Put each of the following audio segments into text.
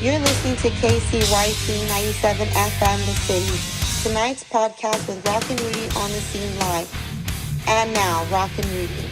You're listening to KCYC 97 FM The City. Tonight's podcast with Rock and Rudy on the scene live. And now, Rock and Rudy.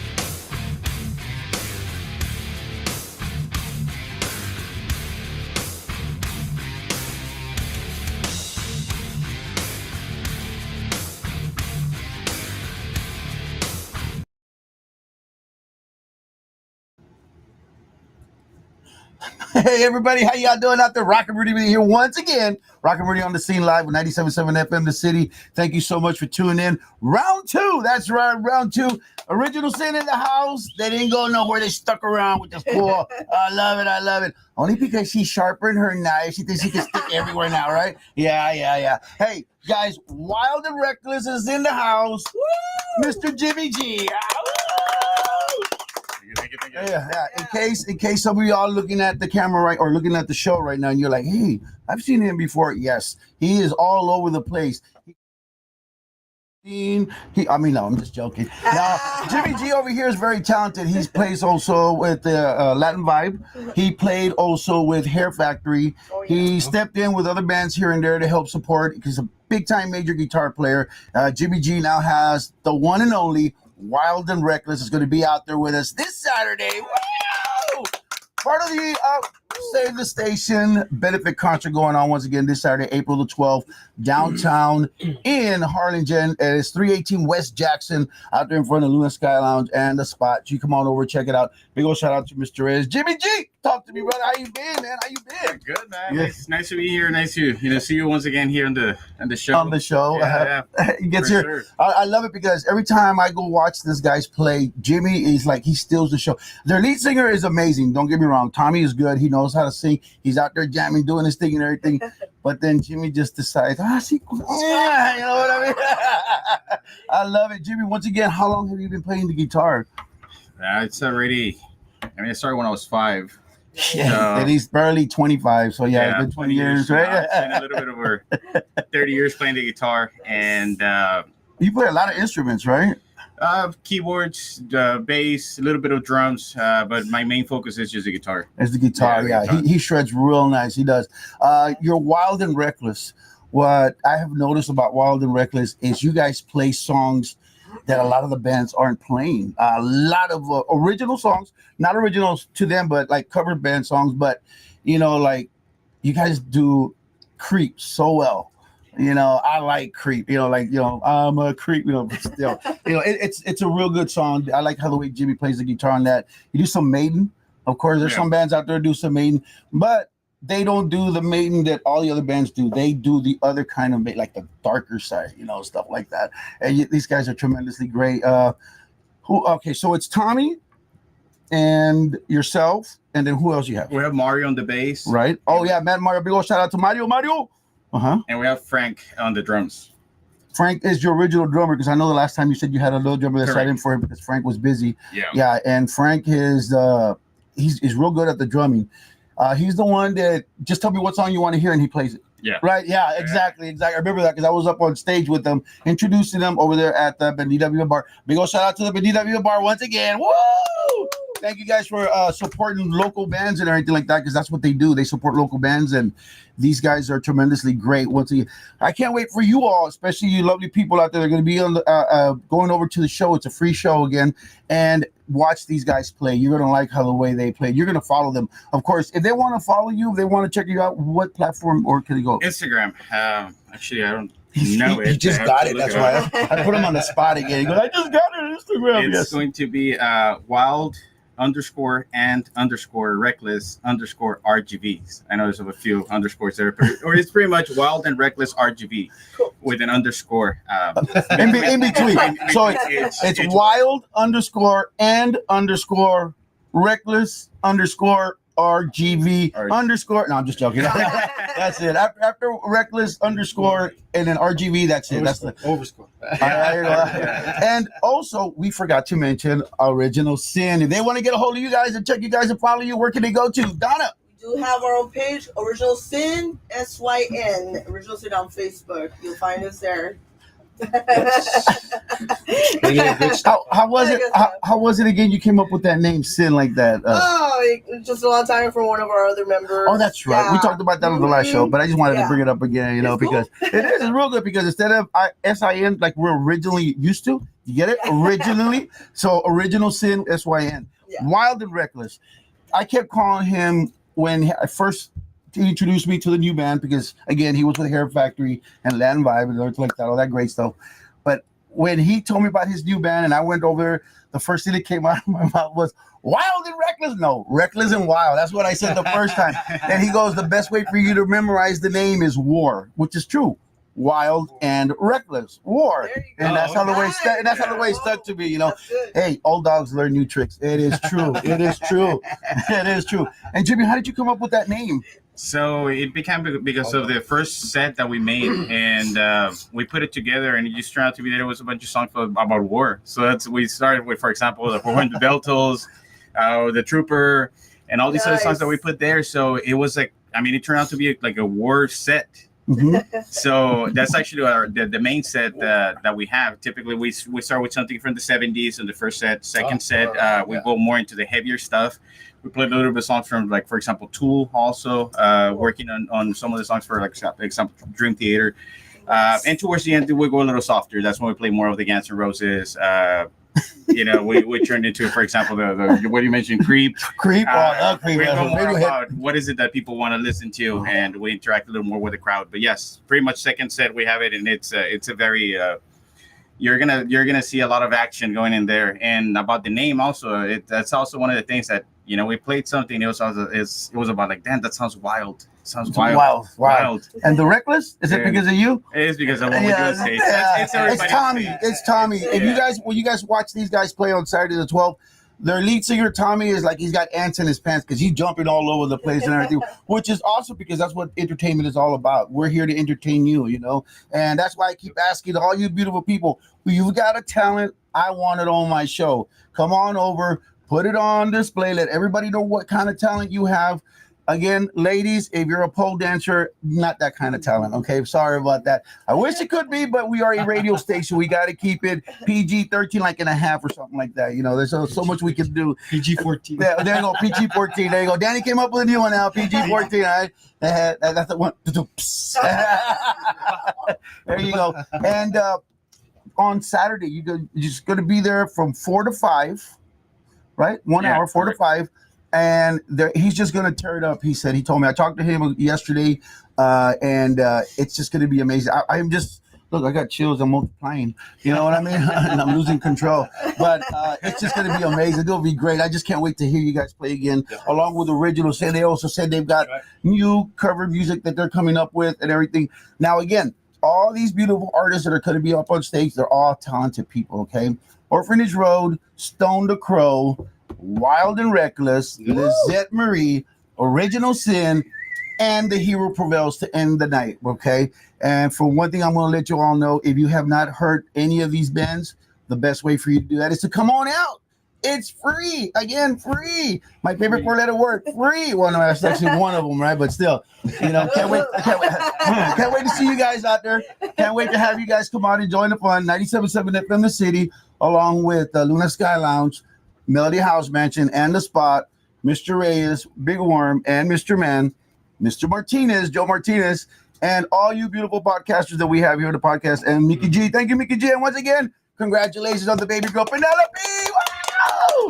Hey everybody, how y'all doing out there? Rock and Rudy here once again. Rock and Rudy on the scene live with 97.7 FM The City. Thank you so much for tuning in. Round two, that's right, round two. Original Sin in the house. They didn't go nowhere. They stuck around with this pool. I love it. Only because she sharpened her knife. She thinks she can stick everywhere now, right? Yeah. Hey, guys, Wild and Reckless is in the house. Woo! Mr. Jimmy G. Thank you. Yeah. In case some of y'all looking at the camera right or looking at the show right now, and you're like, "Hey, I've seen him before." Yes, he is all over the place. I'm just joking. Now, Jimmy G over here is very talented. He plays also with the Latin Vibe. He played also with Hair Factory. Oh, yeah. He stepped in with other bands here and there to help support. He's a big-time major guitar player. Jimmy G now has the one and only Wild and Reckless is going to be out there with us this Saturday. Woo! Part of the Save the Station benefit concert going on once again this Saturday, April the 12th, downtown in Harlingen. It's 318 West Jackson out there in front of Luna Sky Lounge and the spot. You come on over, check it out. Big old shout out to Mr. Rez. Jimmy G, talk to me, brother. How you been, man? How you been? Good, man. Yeah. Nice to be here. Nice to see you once again here on the show. On the show. Yeah. He gets here. Sure. I love it because every time I go watch this guys play, Jimmy is like, he steals the show. Their lead singer is amazing. Don't get me wrong. Tommy is good. He knows how to sing. He's out there jamming, doing his thing and everything. But then Jimmy just decides, you know what I mean? I love it. Jimmy, once again, how long have you been playing the guitar? It's already, I started when I was 5. Yeah, and he's barely 25, so yeah, it's been 20 years, right? A little bit over 30 years playing the guitar, and you play a lot of instruments, right? Keyboards, bass, a little bit of drums, but my main focus is just the guitar. It's the guitar, yeah. He shreds real nice. He does. You're Wild and Reckless. What I have noticed about Wild and Reckless is you guys play songs that a lot of the bands aren't playing. A lot of original songs, not originals to them, but like cover band songs. But like you guys do Creep so well. I like Creep. I'm a creep. But still, it's a real good song. I like how the way Jimmy plays the guitar on that. You do some Maiden, of course. There's some bands out there do some Maiden, but they don't do the Maiden that all the other bands do. They do the other kind of like the darker side, stuff like that. And these guys are tremendously great. Okay, so it's Tommy and yourself, and then who else you have? We have Mario on the bass. Right. Oh yeah, Matt Mario. Big old shout out to Mario. And we have Frank on the drums. Frank is your original drummer, because I know the last time you said you had a little drummer that sat in for him because Frank was busy. Yeah, and Frank is he's real good at the drumming. He's the one that just tell me what song you want to hear and he plays it. Yeah. Right. Yeah. Exactly. I remember that because I was up on stage with them, introducing them over there at the Bandita Bar. Big old shout out to the Bandita Bar once again. Woo! Thank you guys for supporting local bands and everything like that, because that's what they do. They support local bands, and these guys are tremendously great. Once again, I can't wait for you all, especially you lovely people out there. They're going to be on the, going over to the show. It's a free show again, and watch these guys play. You're going to like how the way they play. You're going to follow them. Of course, if they want to follow you, if they want to check you out, what platform or can they go? Instagram. Actually, I don't know it. He just got it. That's why I put him on the spot again. He goes, I just got it on Instagram. It's going to be wild _and_ reckless _RGVs. I know there's a few underscores there, or it's pretty much Wild and Reckless RGV with an underscore in between. So it's wild _ reckless RGV underscore. No, I'm just joking. That's it. After reckless underscore and then RGV, that's it. That's the overscore. And also, we forgot to mention Original Sin. If they want to get a hold of you guys and check you guys and follow you, where can they go to? Donna. We do have our own page, Original Sin, SYN, Original Sin on Facebook. You'll find us there. How was it? How was it again? You came up with that name, Sin, like that. Just a long time from one of our other members. Oh, that's right. We talked about that on the last show, but I just wanted to bring it up again, you know, because it's real good. Because instead of SIN, like we're originally used to, you get it? Originally, so original Sin, SYN, Wild and Reckless. I kept calling him when I first introduced me to the new band, because again, he was with Hair Factory and Latin Vibe and everything like that, all that great stuff. But when he told me about his new band and I went over there, the first thing that came out of my mouth was Wild and Reckless. No, Reckless and Wild. That's what I said the first time. And he goes, the best way for you to memorize the name is War, which is true. Wild and Reckless, War, and that's how the way that's how the way it stuck to me. You know, hey, old dogs learn new tricks. It is true. It is true. It is true. And Jimmy, how did you come up with that name? So it became because of the first set that we made, and we put it together, and it just turned out to be that it was a bunch of songs about war. So we started with, for example, the Beltos, the Trooper, and all these other songs that we put there. So it was like, I mean, it turned out to be like a war set. Mm-hmm. So that's actually the main set that we have. Typically, we start with something from the 70s in the first set. Second set, we go more into the heavier stuff. We play a little bit of songs from, like, for example, Tool, also working on some of the songs for, like, example, Dream Theater. And towards the end, we go a little softer. That's when we play more of the Guns N' Roses. You know, we turned into, for example, the what you mentioned, Creep. Creep. We go more about what is it that people want to listen to, and we interact a little more with the crowd. But yes, pretty much second set we have it, and it's a very you're gonna see a lot of action going in there. And about the name also, that's also one of the things that, you know, we played something. It was about like, damn, that sounds wild. Sounds wild. And the Reckless, is it because of you? It is because of what we do on stage. It's Tommy. It's Tommy. If you guys watch these guys play on Saturday the 12th, their lead singer Tommy is like, he's got ants in his pants because he's jumping all over the place and everything, which is awesome because that's what entertainment is all about. We're here to entertain you, you know, and that's why I keep asking all you beautiful people, you've got a talent, I want it on my show. Come on over, put it on display, let everybody know what kind of talent you have. Again, ladies, if you're a pole dancer, not that kind of talent, okay? Sorry about that. I wish it could be, but we are a radio station. We got to keep it PG-13, like and a half or something like that. You know, there's so much we can do. PG-14. There you go, PG-14. There you go. Danny came up with a new one now, PG-14, all right? That's the one. There you go. And on Saturday, you're just going to be there from 4 to 5, right? 1 hour, 4 to 5. And he's just going to tear it up. He said, he told me, I talked to him yesterday, and it's just going to be amazing. I'm just, look, I got chills. I'm multiplying. You know what I mean? And I'm losing control. But it's just going to be amazing. It'll be great. I just can't wait to hear you guys play again, along with originals. And they also said they've got new cover music that they're coming up with and everything. Now, again, all these beautiful artists that are going to be up on stage, they're all talented people, okay? Orphanage Road, Stone to Crow, Wild and Reckless, Lizette Marie, Original Sin, and The Hero Prevails to end the night, okay? And for one thing, I'm going to let you all know, if you have not heard any of these bands, the best way for you to do that is to come on out. It's free. Again, free. My favorite four-letter word, free. Well, no, that's actually one of them, right? But still, you know, can't wait to see you guys out there. Can't wait to have you guys come out and join the fun. 97.7 FM The City, along with Luna Sky Lounge, Melody House Mansion, and The Spot, Mr. Reyes, Big Worm, and Mr. Man, Mr. Martinez, Joe Martinez, and all you beautiful podcasters that we have here on the podcast, and Mickey G. Thank you, Mickey G. And once again, congratulations on the baby girl, Penelope. Wow!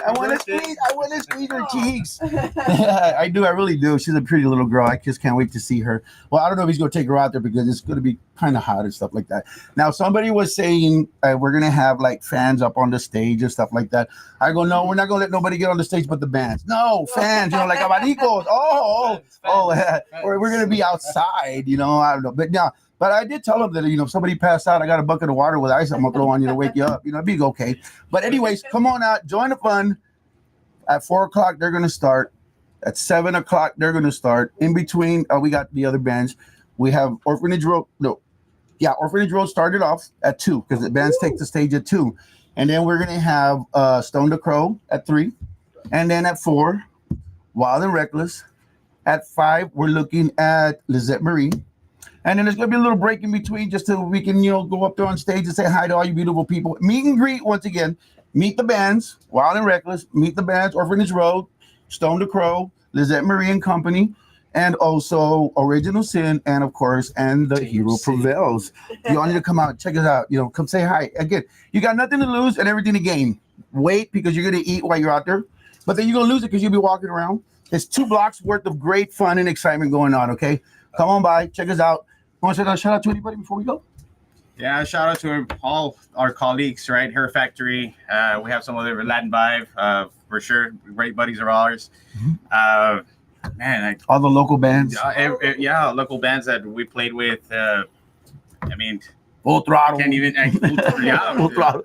I want to squeeze her cheeks. I do. I really do. She's a pretty little girl. I just can't wait to see her. Well, I don't know if he's going to take her out there because it's going to be kind of hot and stuff like that. Now, somebody was saying we're going to have like fans up on the stage and stuff like that. I go, no, we're not going to let nobody get on the stage but the bands. No, fans, you know, like abanicos. We're going to be outside, you know. I don't know. But now, but I did tell them that, you know, if somebody passed out, I got a bucket of water with ice I'm going to throw on you to wake you up. You know, it'd be okay. But anyways, come on out. Join the fun. At 4 o'clock, they're going to start. At 7 o'clock, they're going to start. In between, we got the other bands. We have Orphanage Road. Orphanage Road started off at 2 because the bands take the stage at 2. And then we're going to have Stone to Crow at 3. And then at 4, Wild and Reckless. At 5, we're looking at Lizette Marie. And then there's gonna be a little break in between just so we can, go up there on stage and say hi to all you beautiful people. Meet and greet once again. Meet the bands, Wild and Reckless. Meet the bands, Orphanage Road, Stone to Crow, Lizette Marie and Company, and also Original Sin, and of course, and the Hero Prevails. You all need to come out, check us out. Come say hi. Again, you got nothing to lose and everything to gain. Wait, because you're gonna eat while you're out there, but then you're gonna lose it because you'll be walking around. It's 2 blocks worth of great fun and excitement going on. Okay, come on by, check us out. Want to say a shout out to anybody before we go? Yeah, shout out to all our colleagues, right? Hair Factory. We have some other Latin Vibe, for sure. Great buddies of ours. Man, all the local bands. Yeah, local bands that we played with. Full Throttle. Can't even. Full Throttle.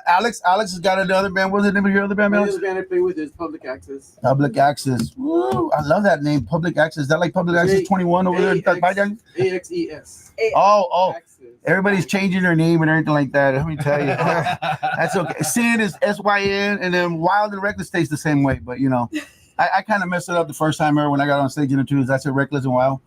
Alex has got another band. What's the name of your other band, Alex? The other band I play with is Public Access. Public Access. Woo, I love that name, Public Access. Is that like Public Access 21 over there? AXES. Oh. Everybody's changing their name and everything like that. Let me tell you. That's okay. Sin is SYN, and then Wild and Reckless stays the same way. But, I kind of messed it up the first time ever when I got on stage in the twos. I said Reckless and Wild.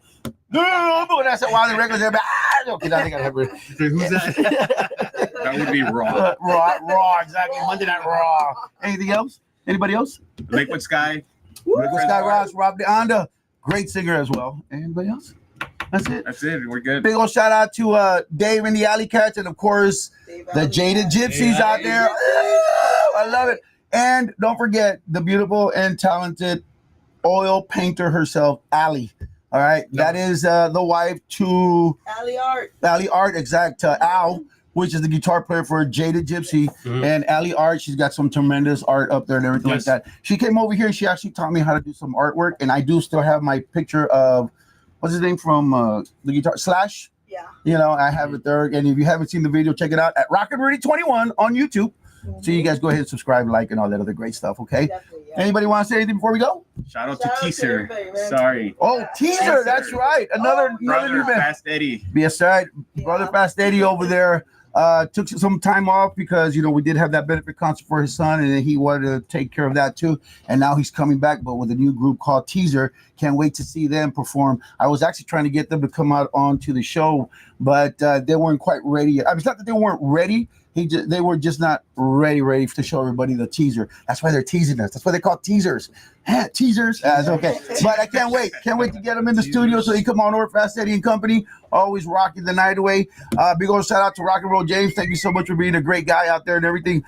When I said Wild and Reckless, everybody, okay, I think I have it. Who's that? That would be Raw. Raw, exactly. Monday Night Raw. Anything else? Anybody else? Liquid Sky. Liquid Sky Ross, Rob DeAnda. Great singer as well. Anybody else? That's it. We're good. Big old shout out to Dave and the Alley Cats, and of course the Jaded Gypsies out there. I love it. And don't forget the beautiful and talented oil painter herself, Allie. All right, that is the wife to Allie Art, exact. Al, which is the guitar player for Jaded Gypsy, and Allie Art. She's got some tremendous art up there and everything like that. She came over here and she actually taught me how to do some artwork, and I do still have my picture of what's his name from the guitar Slash. Yeah, I have it there, and if you haven't seen the video, check it out at ROCKNRUDY21 on YouTube. So you guys go ahead and subscribe, like, and all that other great stuff. Okay. Anybody want to say anything before we go? Shout out to Teaser. Sorry. Oh, Teaser. That's right. Another new band. Fast Eddie. Yes, right. Brother Fast Eddie over there took some time off because we did have that benefit concert for his son, and he wanted to take care of that too. And now he's coming back, but with a new group called Teaser. Can't wait to see them perform. I was actually trying to get them to come out onto the show, but they weren't quite ready yet. I mean, it's not that they weren't ready. They were just not ready to show everybody the teaser. That's why they're teasing us. That's why they call teasers. Teasers. That's okay. But I can't wait. Can't wait to get them in the studio so he come on over. Fast Eddie and Company, always rocking the night away. Big old shout out to Rock and Roll James. Thank you so much for being a great guy out there and everything.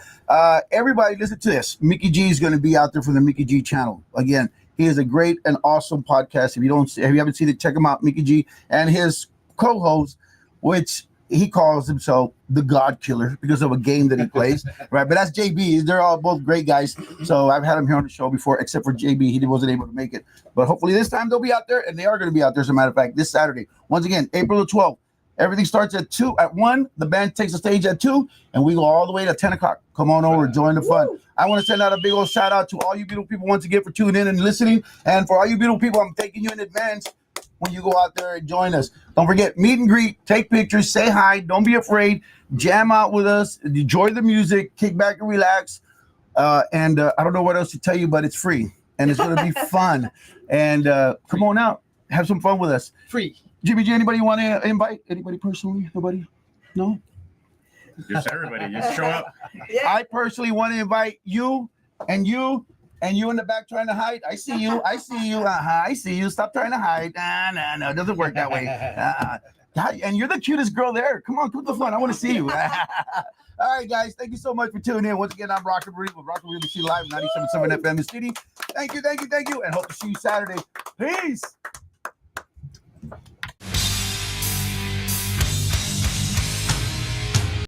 Everybody, listen to this. Mickey G is going to be out there for the Mickey G channel again. He is a great and awesome podcast. If you haven't seen it, check him out, Mickey G, and his co-host, which he calls himself the God Killer because of a game that he plays, right? But that's JB. They're all both great guys. So I've had him here on the show before, except for JB. He wasn't able to make it. But hopefully this time they'll be out there, and they are going to be out there, as a matter of fact, this Saturday. Once again, April the 12th. Everything starts at 2. At 1, the band takes the stage at 2, and we go all the way to 10 o'clock. Come on over, join the fun. I want to send out a big old shout out to all you beautiful people once again for tuning in and listening. And for all you beautiful people, I'm thanking you in advance when you go out there and join us. Don't forget, meet and greet, take pictures, say hi, don't be afraid, jam out with us, enjoy the music, kick back and relax. And I don't know what else to tell you, but it's free and it's going to be fun. And come on out, have some fun with us. Free. Jimmy G, anybody want to invite? Anybody personally? Nobody? No? Just everybody, just show up. I personally want to invite you and you in the back trying to hide. I see you. I see you. Stop trying to hide. No, it doesn't work that way. And you're the cutest girl there. Come on, come to the fun. I want to see you. All right, guys. Thank you so much for tuning in. Once again, I'm Rock and Rudy with Rock and Rudy Live 97.7 FM in the city. Thank you. And hope to see you Saturday. Peace.